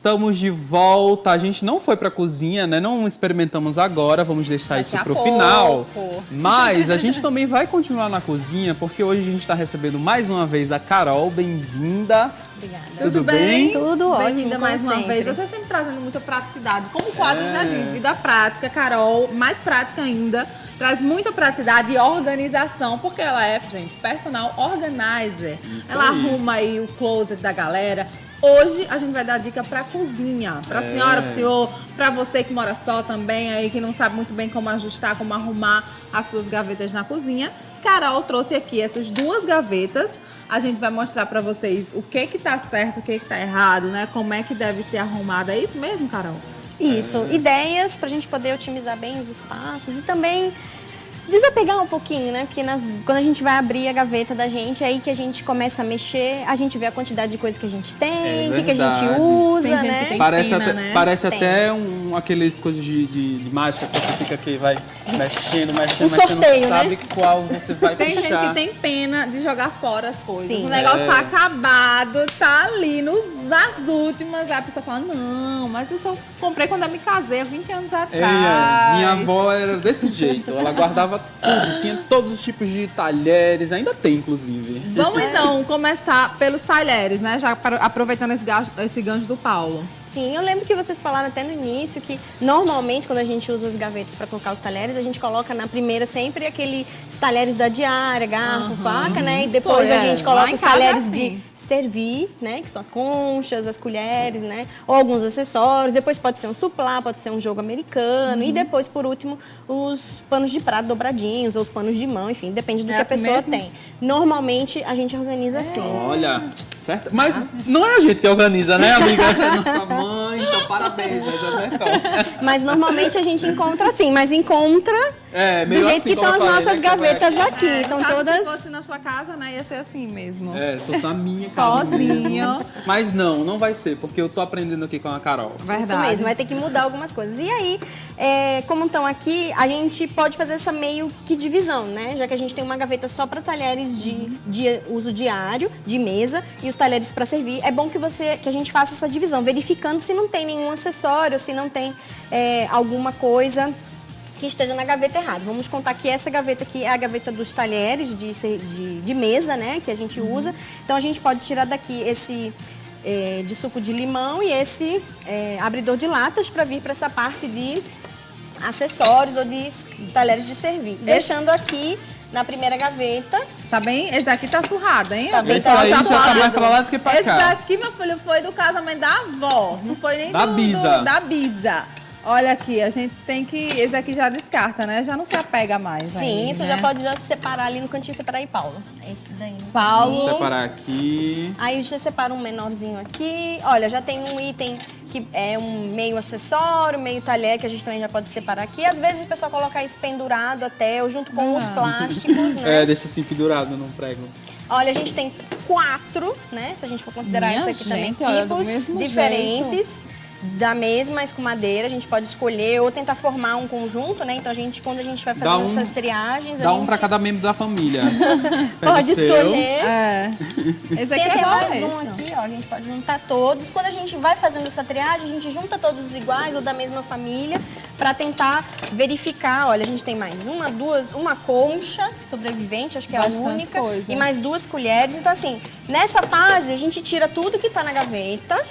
Estamos de volta. A gente não foi pra cozinha, né? Não experimentamos agora. Vamos deixar isso pro final. Mas a gente também vai continuar na cozinha, porque hoje a gente está recebendo mais uma vez a Carol. Bem-vinda. Obrigada. Tudo bem? Tudo ótimo. Bem-vinda mais uma vez. Você sempre trazendo muita praticidade. Como o quadro já diz, vida prática. Carol, mais prática ainda. Traz muita praticidade e organização, porque ela é, gente, personal organizer. Isso ela aí. arruma aí o closet da galera. Hoje a gente vai dar dica pra cozinha, pra senhora, pro senhor, pra você que mora só também aí, que não sabe muito bem como ajustar, como arrumar as suas gavetas na cozinha. Carol trouxe aqui essas duas gavetas. A gente vai mostrar pra vocês o que tá certo, o que tá errado, né? Como é que deve ser arrumada. É isso mesmo, Carol? Isso, ideias pra gente poder otimizar bem os espaços e também desapegar um pouquinho, né? Porque quando a gente vai abrir a gaveta da gente, é aí que a gente começa a mexer, a gente vê a quantidade de coisa que a gente tem, o que a gente usa, Tem gente né? que tem Parece pena, até, né? parece Tem. até aqueles coisas de mágica que você fica aqui, vai mexendo, sorteio, sabe né? qual você vai Tem gente puxar. que tem pena de jogar fora as coisas. Sim. O negócio tá acabado, tá ali nas últimas. Aí a pessoa fala, não, mas isso eu comprei quando eu me casei há 20 anos atrás. Minha avó era desse jeito, ela guardava tudo, tinha todos os tipos de talheres, ainda tem, inclusive. Vamos então começar pelos talheres, né? Já aproveitando esse gancho do Paulo. Sim, eu lembro que vocês falaram até no início que normalmente quando a gente usa as gavetas para colocar os talheres, a gente coloca na primeira sempre aqueles talheres da diária, garfo, faca, né? E depois a gente Lá coloca em os casa é talheres assim. de servir, né? Que são as conchas, as colheres, né? Ou alguns acessórios. Depois pode ser um suplá, pode ser um jogo americano. E depois, por último, os panos de prato dobradinhos ou os panos de mão, enfim, depende do que a assim pessoa mesmo? tem. Normalmente a gente organiza assim. Olha, certo? Mas não é a gente que organiza, né, amiga? É nossa mãe, então parabéns, mas acertou. Mas normalmente a gente encontra assim, mas encontra É, do meio jeito assim, que como estão eu as falei, nossas né, que vai gavetas aqui. No Estão caso, todas. Se fosse na sua casa, né? Ia ser assim mesmo. É, se fosse na minha casa Sozinho. mesmo. Mas não vai ser, porque eu tô aprendendo aqui com a Carol. Verdade. Isso mesmo, vai ter que mudar algumas coisas. E aí, como estão aqui, a gente pode fazer essa meio que divisão, né? Já que a gente tem uma gaveta só para talheres de uso diário, de mesa, e os talheres para servir. É bom que a gente faça essa divisão, verificando se não tem nenhum acessório, se não tem alguma coisa que esteja na gaveta errada. Vamos contar que essa gaveta aqui é a gaveta dos talheres de mesa, né? Que a gente usa. Então a gente pode tirar daqui esse de suco de limão e esse abridor de latas para vir para essa parte de acessórios ou de talheres de servir. Deixando aqui na primeira gaveta. Tá bem? Esse aqui tá surrado, hein? Tá bem Esse aí já tá surrado. mais pra lá do que pra Esse cá. aqui, meu filho, foi do casamento da avó. Não foi nem Da Bisa. da Bisa. Olha aqui, a gente tem que... Esse aqui já descarta, né? Já não se apega mais. Sim, aí, você né? já pode separar ali no cantinho, separar aí, Paulo. Esse daí. Paulo. Vou separar aqui. Aí você separa um menorzinho aqui. Olha, já tem um item que é um meio acessório, meio talher, que a gente também já pode separar aqui. Às vezes o pessoal coloca isso pendurado até, ou junto com os plásticos, né? Deixa assim pendurado no prego. Olha, a gente tem 4, né? Se a gente for considerar Minha isso aqui também, gente, olha, do tipos mesmo diferentes. Da mesma, mas com madeira, a gente pode escolher ou tentar formar um conjunto, né? Então quando a gente vai fazendo essas triagens, Dá a um gente pra cada membro da família. Pega pode o seu. escolher. Esse Tem aqui até é bom mais mesmo. um aqui, ó. A gente pode juntar todos. Quando a gente vai fazendo essa triagem, a gente junta todos iguais ou da mesma família para tentar verificar. Olha, a gente tem mais uma concha sobrevivente, acho que é a Bastante única, coisa. e mais 2 colheres. Então, assim, nessa fase a gente tira tudo que tá na gaveta.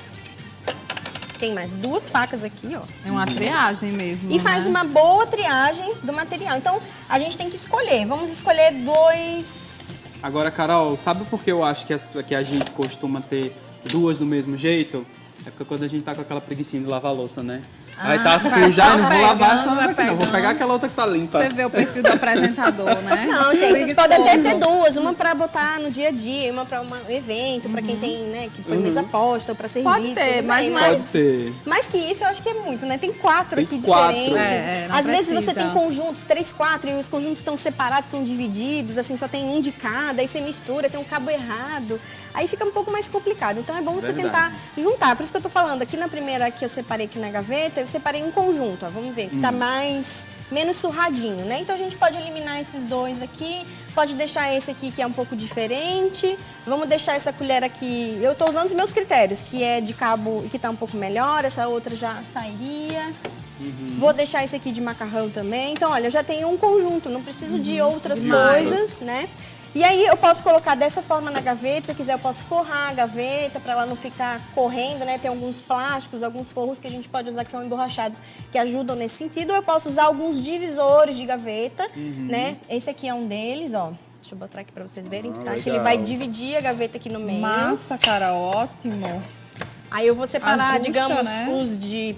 Tem mais 2 facas aqui, ó. É uma triagem mesmo, E faz né? uma boa triagem do material. Então, a gente tem que escolher. Vamos escolher 2. Agora, Carol, sabe por que eu acho que a gente costuma ter 2 do mesmo jeito? É porque quando a gente tá com aquela preguicinha de lavar a louça, né? Aí tá suja, eu não vou lavar essa outra aqui, não. Vou pegar aquela outra que tá limpa. Você vê o perfil do apresentador, né? Não, gente, vocês podem até ter Preguiçoso. 2. Uma pra botar no dia a dia, uma pra um evento, pra quem tem, né, que põe mesa posta ou pra servir. Pode ter, tudo mas bem, não é- Pode ter. mais que isso, eu acho que é muito, né? Tem 4 Tem aqui 4. diferentes. Não Às vezes precisa. você tem conjuntos, 3, 4, e os conjuntos estão separados, estão divididos, assim, só tem um de cada, aí você mistura, tem um cabo errado. Aí fica um pouco mais complicado. Então é bom você Verdade. tentar juntar. Por isso que eu tô falando, aqui na primeira que eu separei aqui na gaveta, eu separei um conjunto, ó. Vamos ver, que tá mais menos surradinho, né? Então a gente pode eliminar esses dois aqui, pode deixar esse aqui que é um pouco diferente. Vamos deixar essa colher aqui, eu tô usando os meus critérios, que é de cabo e que tá um pouco melhor, essa outra já sairia. Vou deixar esse aqui de macarrão também. Então, olha, eu já tenho um conjunto, não preciso de outras coisas, né? E aí eu posso colocar dessa forma na gaveta, se eu quiser eu posso forrar a gaveta para ela não ficar correndo, né? Tem alguns plásticos, alguns forros que a gente pode usar que são emborrachados que ajudam nesse sentido. Ou eu posso usar alguns divisores de gaveta, né? Esse aqui é um deles, ó. Deixa eu botar aqui para vocês verem, tá? Que ele vai dividir a gaveta aqui no meio. Massa, cara, ótimo. Aí eu vou separar, Ajusta, digamos, né? os de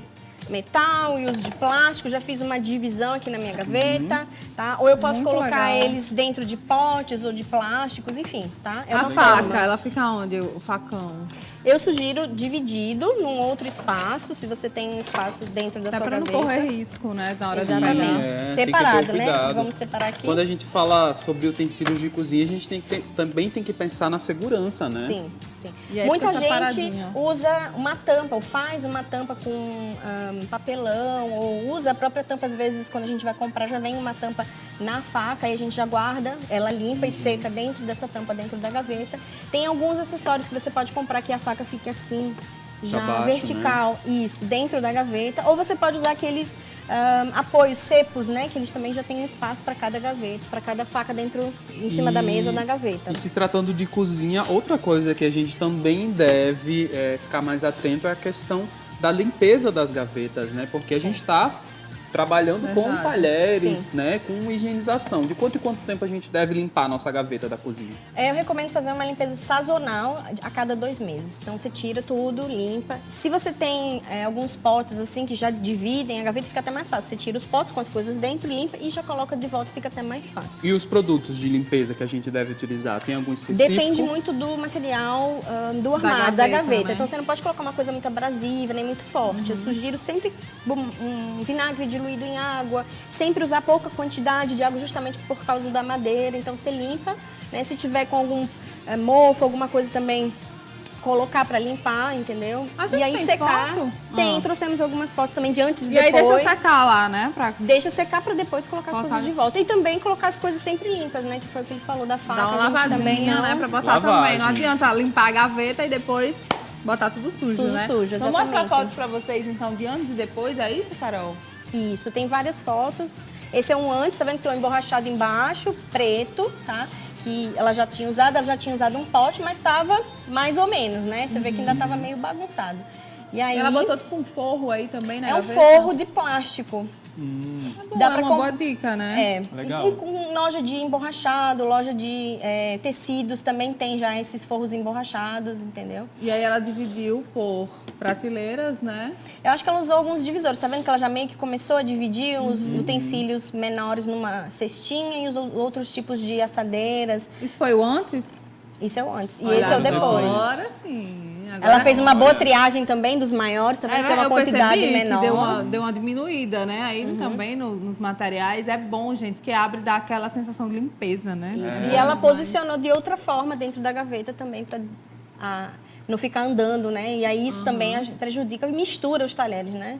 metal e os de plástico, já fiz uma divisão aqui na minha gaveta, tá? Ou eu posso Muito colocar legal. eles dentro de potes ou de plásticos, enfim, tá? É A uma faca, forma. ela fica onde, o facão? Eu sugiro dividido num outro espaço, se você tem um espaço dentro da Até sua pra não gaveta. correr risco, né, na hora de Exatamente. pegar. tem que ter Separado, né? cuidado. Vamos separar aqui. Quando a gente fala sobre utensílios de cozinha, a gente também tem que pensar na segurança, né? Sim, sim. E aí Muita fica gente separadinho. usa uma tampa, ou faz uma tampa com papelão, ou usa a própria tampa, às vezes, quando a gente vai comprar, já vem uma tampa na faca, e a gente já guarda, ela limpa e seca dentro dessa tampa, dentro da gaveta. Tem alguns acessórios que você pode comprar que a faca fique assim, já Pra baixo, vertical, isso, dentro da gaveta. Ou você pode usar aqueles apoios, cepos, né? Que eles também já têm um espaço para cada gaveta, para cada faca dentro, em cima da mesa ou na gaveta. E se tratando de cozinha, outra coisa que a gente também deve ficar mais atento é a questão da limpeza das gavetas, né? Porque a gente está trabalhando com Verdade. talheres, Sim. né? Com higienização. De quanto em quanto tempo a gente deve limpar a nossa gaveta da cozinha? Eu recomendo fazer uma limpeza sazonal a cada 2 meses. Então você tira tudo, limpa. Se você tem alguns potes assim que já dividem a gaveta, fica até mais fácil. Você tira os potes com as coisas dentro, limpa e já coloca de volta, fica até mais fácil. E os produtos de limpeza que a gente deve utilizar? Tem algum específico? Depende muito do material do armário, da gaveta, gaveta. né? Então você não pode colocar uma coisa muito abrasiva, nem muito forte. Eu sugiro sempre um vinagre diluído em água, sempre usar pouca quantidade de água justamente por causa da madeira. Então você limpa, né? Se tiver com algum mofo, alguma coisa também, colocar pra limpar, entendeu? A gente E aí tem secar. foto? Tem, trouxemos algumas fotos também de antes e E aí depois. deixa secar lá, né? Deixa secar pra depois colocar as Colocar- coisas de volta. E também colocar as coisas sempre limpas, né? Que foi o que ele falou da faca. Dá uma a gente também lavadinha, não- né? Pra botar Lavagem. também. Não adianta limpar a gaveta e depois botar tudo sujo, Tudo né? sujo, Vamos mostrar exatamente. fotos pra vocês, então, de antes e depois, é isso, Carol? Isso, tem várias fotos. Esse é um antes, tá vendo que tem um emborrachado embaixo, preto, tá? Que ela já tinha usado um pote, mas tava mais ou menos, né? Você vê que ainda tava meio bagunçado. E aí, Ela botou tipo um forro aí também, né? é um forro de plástico. Dá pra uma com- boa dica, né? Legal. E com loja de emborrachado, loja de tecidos também tem já esses forros emborrachados, entendeu? E aí ela dividiu por prateleiras, né? Eu acho que ela usou alguns divisores, tá vendo que ela já meio que começou a dividir os utensílios menores numa cestinha e os outros tipos de assadeiras. Isso foi o antes? Isso é o antes. E Olha, esse é o depois. Agora sim. Agora Ela fez uma boa Olha. triagem também dos maiores, também tem uma eu quantidade percebi menor. que deu uma diminuída, né? Aí também nos materiais é bom, gente, que abre e dá aquela sensação de limpeza, né? Isso. É. E ela posicionou de outra forma dentro da gaveta também para não ficar andando, né? E aí isso também prejudica e mistura os talheres, né?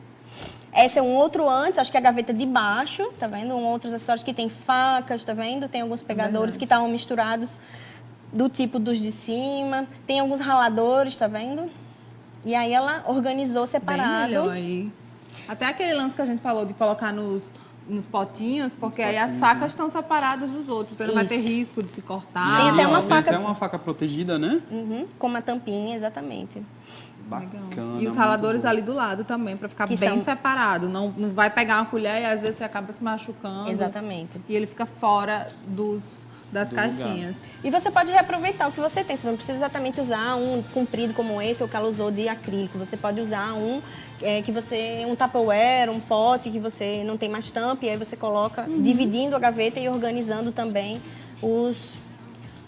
Esse é um outro antes, acho que é a gaveta de baixo, tá vendo? Outros acessórios que tem facas, tá vendo? Tem alguns pegadores que estavam misturados do tipo dos de cima. Tem alguns raladores, tá vendo? E aí ela organizou Bem separado. melhor aí. Até aquele lance que a gente falou de colocar nos potinhos, porque aí as facas estão separadas dos outros. Você não vai ter Isso. risco de se Tem cortar. até uma Tem faca- até uma faca protegida, né? Com uma tampinha, exatamente. Bacana. E os muito raladores bom. ali do lado também, pra ficar Que bem são- separado. Não vai pegar uma colher e às vezes você acaba se machucando. Exatamente. E ele fica fora das Do caixinhas. E você pode reaproveitar o que você tem. Você não precisa exatamente usar um comprido como esse, ou que ela usou de acrílico. Você pode usar um Tupperware, um pote que você não tem mais tampa, e aí você coloca, dividindo a gaveta e organizando também os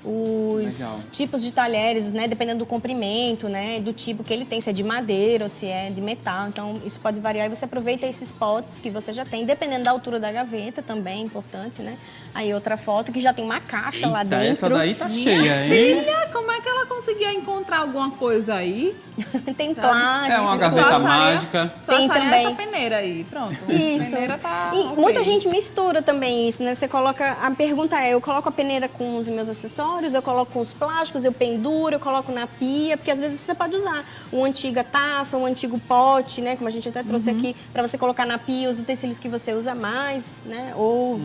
Legal. tipos de talheres, né? Dependendo do comprimento, né? Do tipo que ele tem, se é de madeira ou se é de metal. Então, isso pode variar e você aproveita esses potes que você já tem, dependendo da altura da gaveta também, é importante, né? Aí outra foto que já tem uma caixa lá Eita, dentro. essa daí tá cheia, hein? Filha, como é que ela conseguiu conseguia encontrar alguma coisa aí. Tem plástico. É uma gaveta mágica. Só Tem acharia também. essa peneira aí, pronto. Isso. Peneira tá E ok. muita gente mistura também isso, né? Você coloca. A pergunta é: eu coloco a peneira com os meus acessórios, eu coloco com os plásticos, eu penduro, eu coloco na pia, porque às vezes você pode usar uma antiga taça, um antigo pote, né? Como a gente até trouxe aqui, para você colocar na pia os utensílios que você usa mais, né? Ou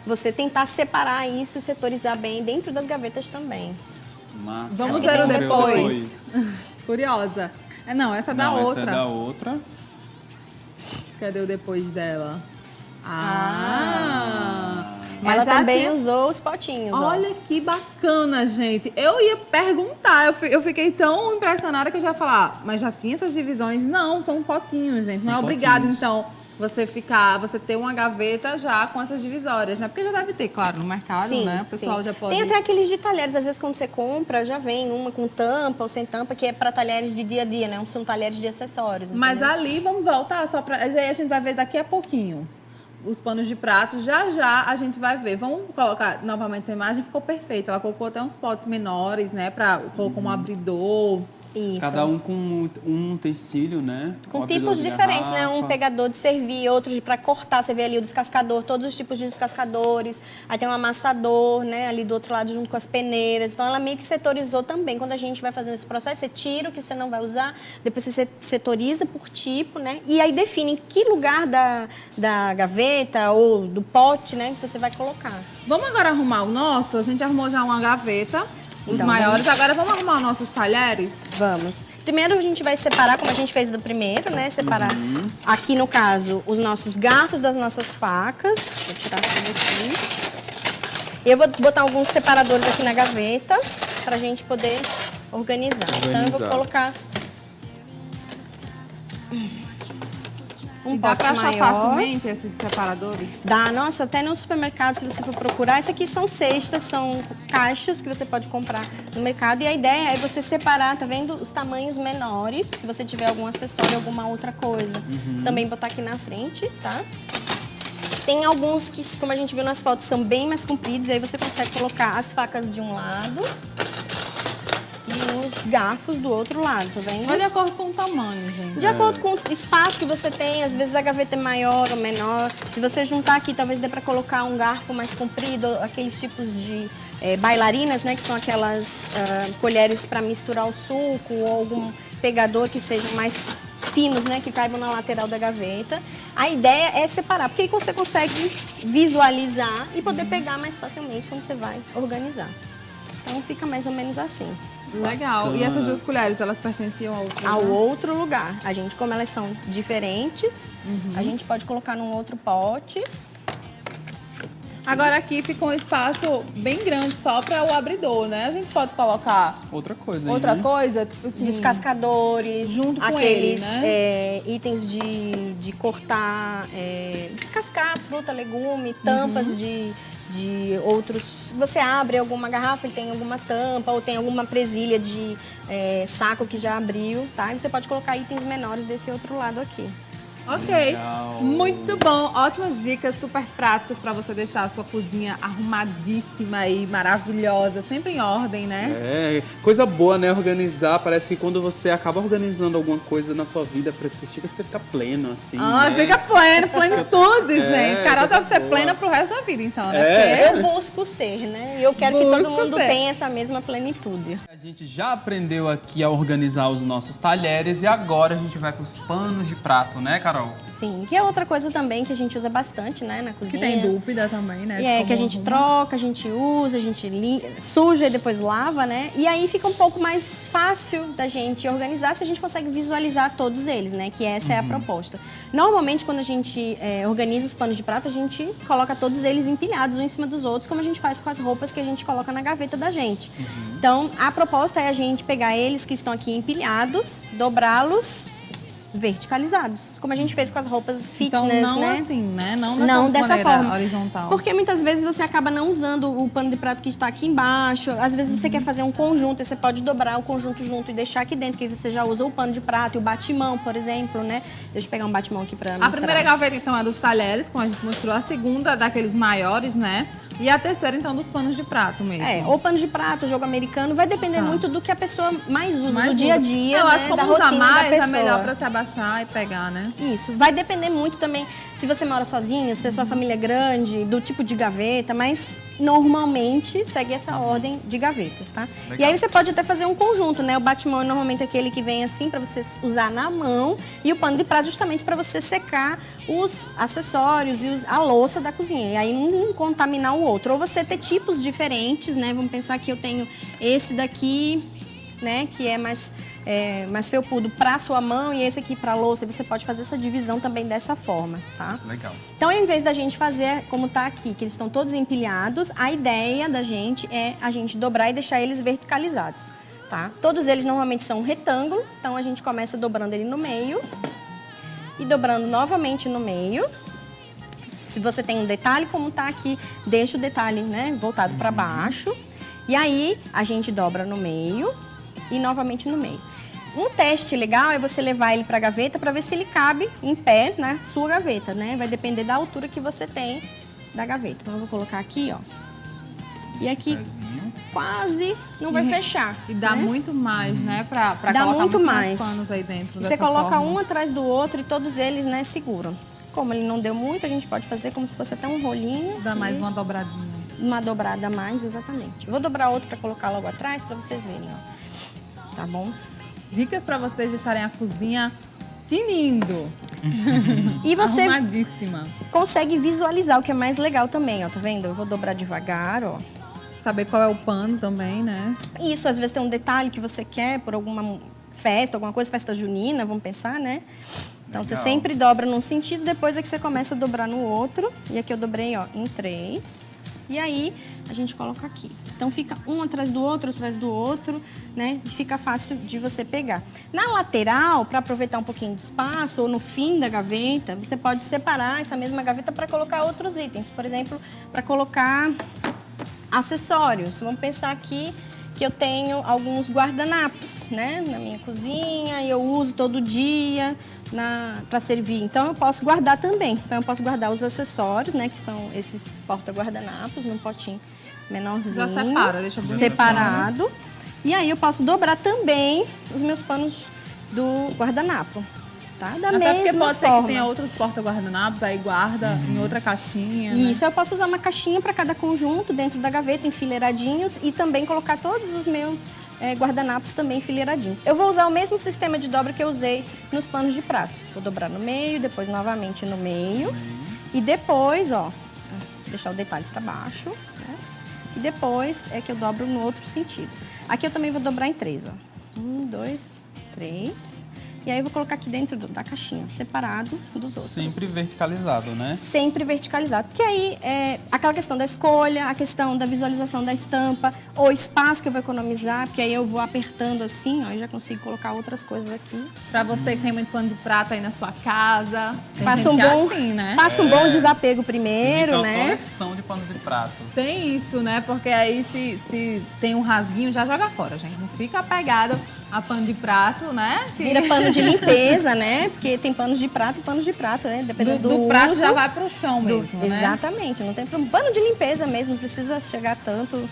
você tentar separar isso e setorizar bem dentro das gavetas também. Massa. Vamos Acho que ver o tem depois. Curiosa. Não, essa é da Não, outra. essa é da outra. Cadê o depois dela? Ela Mas já também tinha- usou os potinhos, ó. Olha que bacana, gente. Eu ia perguntar, eu fiquei tão impressionada que eu já ia falar, mas já tinha essas divisões? Não, são potinhos, gente. Não é São obrigado, potinhos. então, você ter uma gaveta já com essas divisórias, né? Porque já deve ter, claro, no mercado, né? O pessoal já pode... Tem até aqueles de talheres, às vezes quando você compra, já vem uma com tampa ou sem tampa, que é para talheres de dia a dia, né? São talheres de acessórios. Mas entendeu? ali, vamos voltar só pra... Aí a gente vai ver daqui a pouquinho. Os panos de prato, já a gente vai ver. Vamos colocar novamente essa imagem, ficou perfeita. Ela colocou até uns potes menores, né? Colocou um abridor. Isso. Cada um com um utensílio, né? Com Um abridor tipos de diferentes, né? Um garrafa. pegador de servir, outro para cortar. Você vê ali o descascador, todos os tipos de descascadores. Aí tem um amassador, né? Ali do outro lado, junto com as peneiras. Então, ela meio que setorizou também. Quando a gente vai fazendo esse processo, você tira o que você não vai usar, depois você setoriza por tipo, né? E aí define em que lugar da gaveta ou do pote, né? Que você vai colocar. Vamos agora arrumar o nosso? A gente arrumou já uma gaveta, os Então, maiores. Agora vamos arrumar os nossos talheres? Vamos. Primeiro a gente vai separar, como a gente fez do primeiro, né? Separar aqui, no caso, os nossos garfos das nossas facas. Vou tirar tudo aqui. Eu vou botar alguns separadores aqui na gaveta pra gente poder organizar. Então eu vou colocar um E dá pote pra achar maior. facilmente esses separadores? Dá, nossa, até no supermercado, se você for procurar. Isso aqui são cestas, são caixas que você pode comprar no mercado. E a ideia é você separar, tá vendo? Os tamanhos menores, se você tiver algum acessório, alguma outra coisa. Também botar aqui na frente, tá? Tem alguns que, como a gente viu nas fotos, são bem mais compridos. E aí você consegue colocar as facas de um lado e os garfos do outro lado, tá vendo? Vai de acordo com o tamanho, gente. De acordo com o espaço que você tem, às vezes a gaveta é maior ou menor. Se você juntar aqui, talvez dê para colocar um garfo mais comprido, aqueles tipos de bailarinas, né? Que são aquelas colheres para misturar o suco ou algum pegador que sejam mais finos, né? Que caibam na lateral da gaveta. A ideia é separar, porque aí você consegue visualizar e poder pegar mais facilmente quando você vai organizar. Então fica mais ou menos assim. Legal. E essas duas colheres, elas pertenciam ao outro? Ao outro lugar. A gente, como elas são diferentes, a gente pode colocar num outro pote. Agora aqui fica um espaço bem grande só para o abridor, né? A gente pode colocar Outra coisa aí, outra né? coisa, tipo assim... Descascadores, Junto com aqueles ele, né? itens de cortar, descascar fruta, legume, tampas de outros. Você abre alguma garrafa e tem alguma tampa, ou tem alguma presilha de saco que já abriu, tá? E você pode colocar itens menores desse outro lado aqui. Ok, Legal. muito bom. Ótimas dicas, super práticas para você deixar a sua cozinha arrumadíssima e maravilhosa, sempre em ordem, né? É, coisa boa, né? Organizar. Parece que quando você acaba organizando alguma coisa na sua vida, parece que você fica pleno, assim. Ah, né? fica pleno, plenitude, gente. Carol coisa deve ser boa. plena pro resto da vida, então, né? É. Porque- Eu busco ser, né? E eu quero que todo Busco mundo ser. tenha essa mesma plenitude. A gente já aprendeu aqui a organizar os nossos talheres e agora a gente vai para os panos de prato, né, Carol? Sim, que é outra coisa também que a gente usa bastante, né, na Que cozinha. tem dúvida também, né? E é de que a como gente arruma. troca, a gente usa, a gente suja e depois lava, né? E aí fica um pouco mais fácil da gente organizar se a gente consegue visualizar todos eles, né? Que essa é a proposta. Normalmente, quando a gente organiza os panos de prato, a gente coloca todos eles empilhados um em cima dos outros, como a gente faz com as roupas que a gente coloca na gaveta da gente. Então, a proposta é a gente pegar eles que estão aqui empilhados, dobrá-los verticalizados, como a gente fez com as roupas fitness, Então, não né? assim, né? Não Não dessa maneira forma. horizontal. Porque muitas vezes você acaba não usando o pano de prato que está aqui embaixo. Às vezes você quer fazer um conjunto, e você pode dobrar o conjunto junto e deixar aqui dentro, que você já usa o pano de prato e o batimão, por exemplo, né? Deixa eu pegar um batimão aqui para mostrar. A primeira gaveta, então, é dos talheres, como a gente mostrou. A segunda, daqueles maiores, né? E a terceira, então, dos panos de prato mesmo. Ou pano de prato, jogo americano, vai depender muito do que a pessoa mais usa do dia a dia, eu acho que da como usa rotina mais, da pessoa. é melhor pra se abaixar e pegar, né? Isso, vai depender muito também se você mora sozinho, se a sua família é grande, do tipo de gaveta, mas normalmente segue essa ordem de gavetas, tá? Legal. E aí você pode até fazer um conjunto, né? O bate-mão é normalmente aquele que vem assim para você usar na mão e o pano de prato justamente para você secar os acessórios e a louça da cozinha. E aí um contaminar o outro. Ou você ter tipos diferentes, né? Vamos pensar que eu tenho esse daqui, né? Que é mais felpudo para sua mão e esse aqui para louça. Você pode fazer essa divisão também dessa forma, tá? Legal. Então, em vez da gente fazer como tá aqui, que eles estão todos empilhados, a ideia da gente é a gente dobrar e deixar eles verticalizados, tá? Todos eles normalmente são um retângulo, então a gente começa dobrando ele no meio e dobrando novamente no meio. Se você tem um detalhe, como tá aqui, deixa o detalhe, né, voltado para baixo. E aí, a gente dobra no meio e novamente no meio. Um teste legal é você levar ele para a gaveta para ver se ele cabe em pé na sua gaveta, né? Vai depender da altura que você tem da gaveta. Então, eu vou colocar aqui, ó. E aqui quase não vai fechar. E dá né? muito mais, né? Pra Dá colocar muito mais mais panos aí dentro. E você coloca um atrás do outro e todos eles, né, seguram. Como ele não deu muito, a gente pode fazer como se fosse até um rolinho. Dá mais uma dobradinha. Uma dobrada a mais, exatamente. Eu vou dobrar outro para colocar logo atrás para vocês verem, ó. Tá bom? Dicas para vocês deixarem a cozinha tinindo. E você arrumadíssima. consegue visualizar o que é mais legal também, ó. Tá vendo? Eu vou dobrar devagar, ó. Saber qual é o pano também, né? Isso, às vezes tem um detalhe que você quer por alguma festa, alguma coisa, festa junina, vamos pensar, né? Então, você sempre dobra num sentido, depois é que você começa a dobrar no outro. E aqui eu dobrei, ó, em 3. E aí, a gente coloca aqui. Então, fica um atrás do outro, né? E fica fácil de você pegar. Na lateral, para aproveitar um pouquinho de espaço, ou no fim da gaveta, você pode separar essa mesma gaveta para colocar outros itens. Por exemplo, para colocar acessórios. Vamos pensar aqui que eu tenho alguns guardanapos, né? Na minha cozinha, e eu uso todo dia para servir. Então, eu posso guardar também. Então, eu posso guardar os acessórios, né? Que são esses porta-guardanapos, num potinho menorzinho. Já separa, deixa bonito. Separado. E aí, eu posso dobrar também os meus panos do guardanapo. Tá? Da Até mesma porque pode ser forma. que tenha outros porta-guardanapos, aí guarda em outra caixinha, né? Isso, eu posso usar uma caixinha para cada conjunto dentro da gaveta, enfileiradinhos, e também colocar todos os meus guardanapos também enfileiradinhos. Eu vou usar o mesmo sistema de dobra que eu usei nos panos de prato. Vou dobrar no meio, depois novamente no meio, e depois, ó, deixar o detalhe para baixo, né? E depois é que eu dobro no outro sentido. Aqui eu também vou dobrar em 3, ó. 1, 2, 3... E aí eu vou colocar aqui dentro da caixinha, separado dos outros. Sempre verticalizado, né? Sempre verticalizado. Porque aí é aquela questão da escolha, a questão da visualização da estampa, o espaço que eu vou economizar, porque aí eu vou apertando assim, ó, e já consigo colocar outras coisas aqui. Pra você que tem muito pano de prata aí na sua casa. Faça um bom, assim, né? faça um bom desapego primeiro, Uma né? coleção de pano de prato. Tem isso, né? Porque aí se tem um rasguinho, já joga fora, gente. Não fica apegado a pano de prato, né? Vira pano de limpeza, né? Porque tem panos de prato e panos de prato, né? Dependendo do prato uso, já vai pro chão mesmo, né? Exatamente, não tem problema. Pano de limpeza mesmo, não precisa chegar tanto.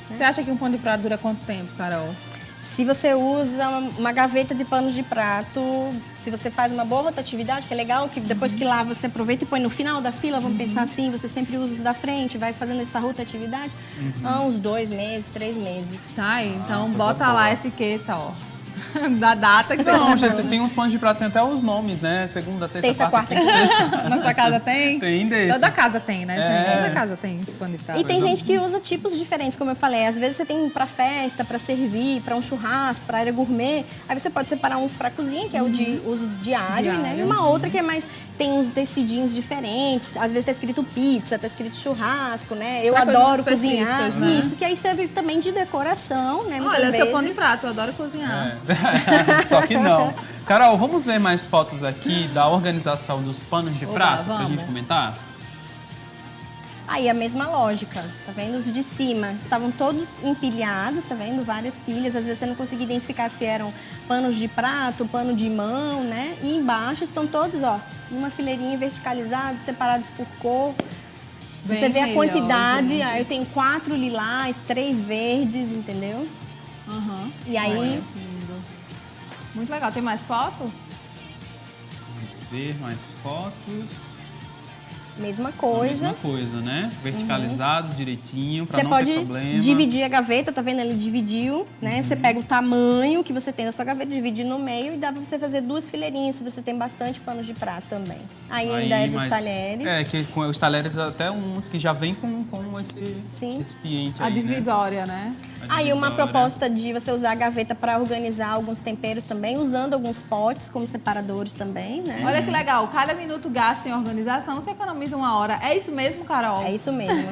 Você acha que um pano de prato dura quanto tempo, Carol? Se você usa uma gaveta de panos de prato, se você faz uma boa rotatividade, que é legal, que depois que lava você aproveita e põe no final da fila, vamos pensar assim, você sempre usa os da frente, vai fazendo essa rotatividade, uns 2 meses, 3 meses. Sai, então coisa bota lá boa. a etiqueta, ó. Da data que Não, você gente, tem uns panos de prato, tem até os nomes, né? Segunda, terça, Terça, quarta, quarta, quinta, sexta. Na sua casa tem? Tem desses. Toda casa tem, né, gente? É. Toda casa tem esse pano de prato. E tem gente que usa tipos diferentes, como eu falei. Às vezes você tem para festa, para servir, para um churrasco, para área gourmet. Aí você pode separar uns para cozinha, que é o de uso diário, né? E uma outra que é mais tem uns tecidinhos diferentes. Às vezes tá escrito pizza, tá escrito churrasco, né? Eu Pra coisas adoro cozinhar. específicas, né? Isso, que aí serve também de decoração, né? Muitas Olha, seu vezes. pano de prato, eu adoro cozinhar. Só que não. Carol, vamos ver mais fotos aqui da organização dos panos de Oba, prato pra vamos. gente comentar? Aí a mesma lógica, tá vendo? Os de cima estavam todos empilhados, tá vendo? Várias pilhas, às vezes você não conseguia identificar se eram panos de prato, pano de mão, né? E embaixo estão todos, ó, numa fileirinha verticalizados, separados por cor. Bem Você vê a melhor, quantidade, gente. aí eu tenho 4 lilás, 3 verdes, entendeu? Aham. E aí- Olha, que lindo. Muito legal. Tem mais foto? Vamos ver mais fotos. Mesma A coisa. mesma coisa, né? Verticalizado direitinho, pra Você não pode ter problema. dividir a gaveta, tá vendo? Ele dividiu, né? Você pega o tamanho que você tem da sua gaveta, divide no meio e dá pra você fazer 2 fileirinhas, se você tem bastante panos de prato também. Aí ainda é dos mas- talheres. É, que com os talheres até uns que já vem com esse Sim. recipiente A aí, né? divisória, né? A Aí uma divisória. proposta de você usar a gaveta para organizar alguns temperos também, usando alguns potes como separadores também, né? Olha que legal. Cada minuto gasto em organização, você economiza 1 hora. É isso mesmo, Carol? É isso mesmo.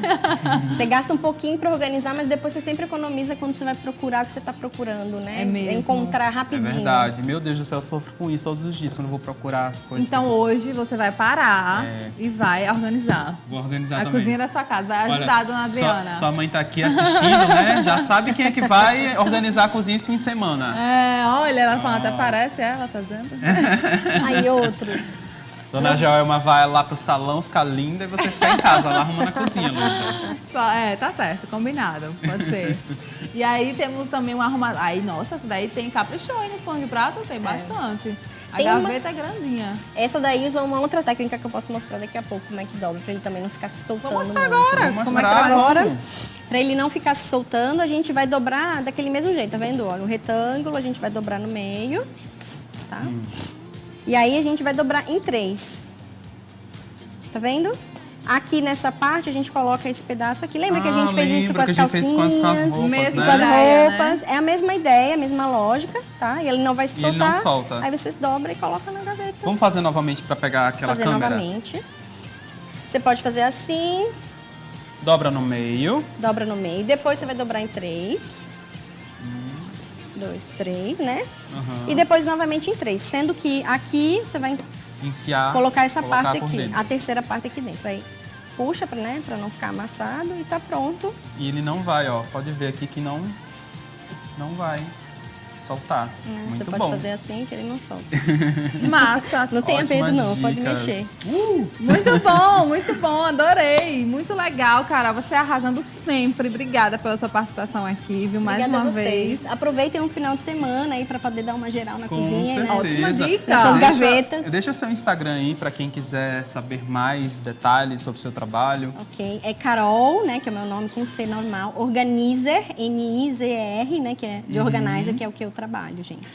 Você gasta um pouquinho para organizar, mas depois você sempre economiza quando você vai procurar o que você está procurando, né? É mesmo. Encontrar É rapidinho. verdade. Meu Deus do céu, eu sofro com isso todos os dias quando eu vou procurar as coisas. Então hoje você vai parar É. e vai organizar. Vou organizar A também. cozinha da sua casa. Vai Olha, ajudar a dona Adriana. Sua mãe tá aqui assistindo, né? Já sabe quem é que vai organizar a cozinha esse fim de semana. É, olha, ela falando, Ah. até parece ela, tá dizendo? Aí outros. Dona Joelma vai lá pro salão ficar linda e você fica em casa lá arrumando a cozinha, Luísa. É, tá certo, combinado, pode ser. E aí temos também um arrumado. Aí, nossa, essa daí tem caprichou aí nos pães de prato, tem bastante. A Tem uma- gaveta é grandinha. Essa daí usa uma outra técnica que eu posso mostrar daqui a pouco, como é que dobra, para ele também não ficar se soltando. Vou mostrar muito. agora. Vou Como é que mostrar faz? Agora, para ele não ficar se soltando, a gente vai dobrar daquele mesmo jeito, tá vendo? Olha, o retângulo a gente vai dobrar no meio, tá? E aí a gente vai dobrar em 3. Tá vendo? Aqui nessa parte a gente coloca esse pedaço aqui. Lembra que a gente fez isso lembro com que as a gente fez calcinhas? com as roupas, mesmo né? Com as Ideia, roupas. É a mesma ideia, a mesma lógica, tá? E ele não vai se E ele soltar. não solta. Aí vocês dobram e colocam na gaveta. Vamos fazer novamente pra pegar aquela Fazer câmera. novamente. Você pode fazer assim, Dobra no meio. dobra no meio. Depois você vai dobrar em 3. 2, 3, né? Aham. E depois novamente em 3. Sendo que aqui você vai Enfiar. colocar essa colocar parte por aqui. dentro. A terceira parte aqui dentro. Aí puxa, né? Pra não ficar amassado e tá pronto. E ele não vai, ó. Pode ver aqui que não vai soltar. Né? Muito Você pode bom. fazer assim que ele não solta. Massa. Não tenha Ótimas medo não, pode dicas. mexer. Muito bom, adorei. Muito legal, Carol. Você arrasando sempre. Obrigada pela sua participação aqui, viu? Mais Obrigada uma a vocês. vez. Aproveitem um final de semana aí pra poder dar uma geral na Com cozinha, né? certeza. Ótima dica. Nessas Deixa- gavetas. Deixa seu Instagram aí pra quem quiser saber mais detalhes sobre o seu trabalho. Ok, é Carol, né, que é o meu nome com C normal, Organizer, Nizer, né, que é de organizer, que é o que eu trabalho, gente.